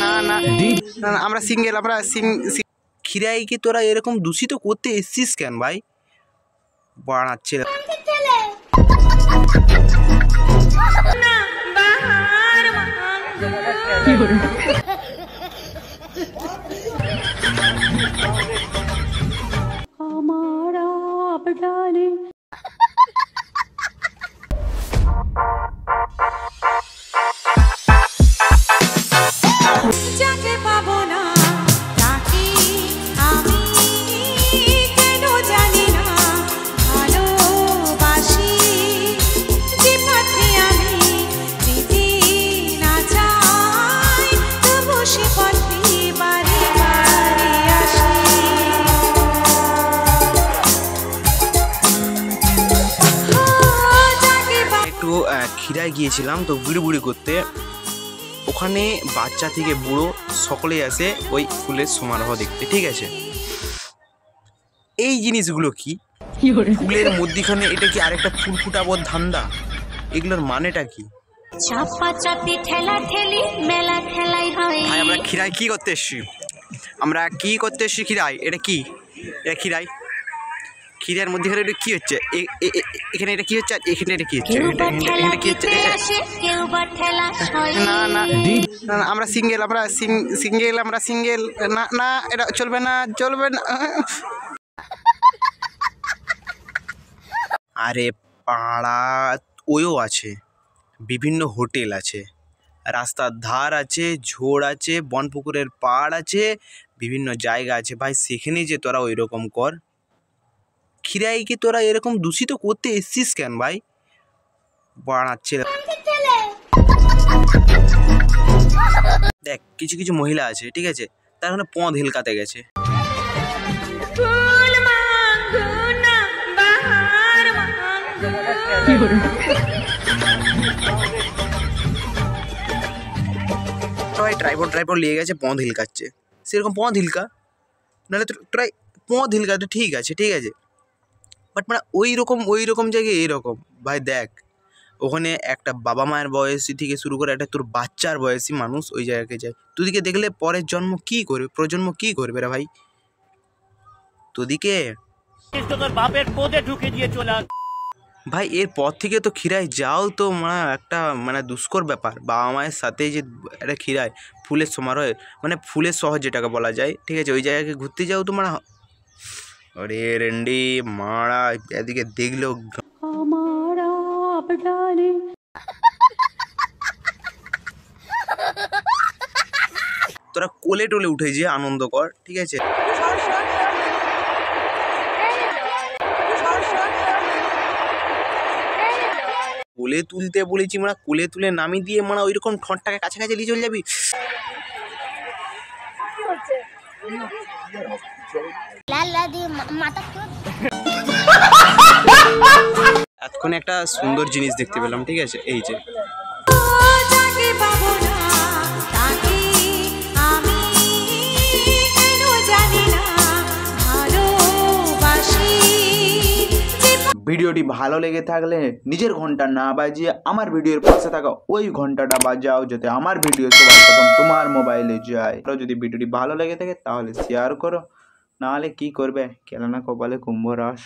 না না না আমরা সিঙ্গেল, আমরা খিরাইকে তোরা এরকম দূষিত করতে এসছিস কেন ভাই? বাড়াচ্ছে খিরায় গিয়েছিলাম তো বুড়ি করতে। ওখানে বাচ্চা থেকে বুড়ো সকলেই আসে ওই ফুলের সমারোহ দেখতে, ঠিক আছে? এই জিনিসগুলো কি ফুলের মধ্যখানে, এটা কি আরেকটা ফুল ফুটাবার ধান্দা? এগুলোর মানেটা কি? আমরা খিরায় কি করতে এসছি? আমরা কি করতে এসছি খিরায়? এটা কি? এটা খিরায়, খিরার মধ্যখানে এটা কি হচ্ছে? এখানে এটা কি হচ্ছে? এখানে এটা কি হচ্ছে? এটা কি হচ্ছে? না না না আমরা সিঙ্গেল, আমরা সিঙ্গেল, আমরা সিঙ্গেল। না না এটা চলবে না, চলবে না। আরে পাড়া ওইও আছে, বিভিন্ন হোটেল আছে, রাস্তার ধার আছে, ঝোড় আছে, বনপুকুরের পাড় আছে, বিভিন্ন জায়গা আছে ভাই। সেখানে যে তোরা ওই রকম কর, খিরাইকে তোরা এরকম দূষিত করতে এসছিস কেন ভাই? বাড়াচ্ছে দেখ, কিছু কিছু মহিলা আছে, ঠিক আছে, তার মানে পথ হেলকাতে গেছে। ট্রাইপড নিয়ে গেছে, পথ হিলকাচ্ছে। সেরকম পথ হিলকা, নাহলে তো পথ হিলকা তো ঠিক আছে, ঠিক আছে, বাট মানে ওই রকম জায়গায় এইরকম ভাই। দেখ, ওখানে একটা বাবা মায়ের বয়সী থেকে শুরু করে একটা তোর বাচ্চার বয়সী মানুষ ওই জায়গায় যায়। তোদিকে দেখলে পরের জন্ম কি করবে, প্রজন্ম কি করবে রে ভাই? তোদিকে বাপের পোদে ঢুকে দিয়ে চলে ভাই। এরপর থেকে তো খিরায় যাও তো মানে একটা মানে দুষ্কর ব্যাপার। বাবা মায়ের সাথে যে একটা খিরায় ফুলের সমারোহে, মানে ফুলের শহর যেটাকে বলা যায়, ঠিক আছে, ওই জায়গাকে ঘুরতে যাও তো মানে, আরে রেন্ডি মারা এদিকে দেখলেও তোরা কোলে টোলে উঠে যে আনন্দ কর, ঠিক আছে? কোলে তুলতে বলেছি মানে কোলে তুলে নামিয়ে দিয়ে মানে ওইরকম ঠোঁটটাকে কাছাকাছি নিয়ে চলে যাবি। এতক্ষণ একটা সুন্দর জিনিস দেখতে পেলাম, ঠিক আছে, এই যে ভিডিওটি ভালো লেগে থাকলে নিজের ঘন্টা না বাজিয়ে আমার ভিডিওর পাশে থাকা ওই ঘন্টাটা বাজাও, যাতে আমার ভিডিও সবার প্রথম তোমার মোবাইলে যায়। যদি ভিডিওটি ভালো লেগে থাকে তাহলে শেয়ার করো, নাহলে কি করবে, কেননা কপালে কুম্ভ রাস।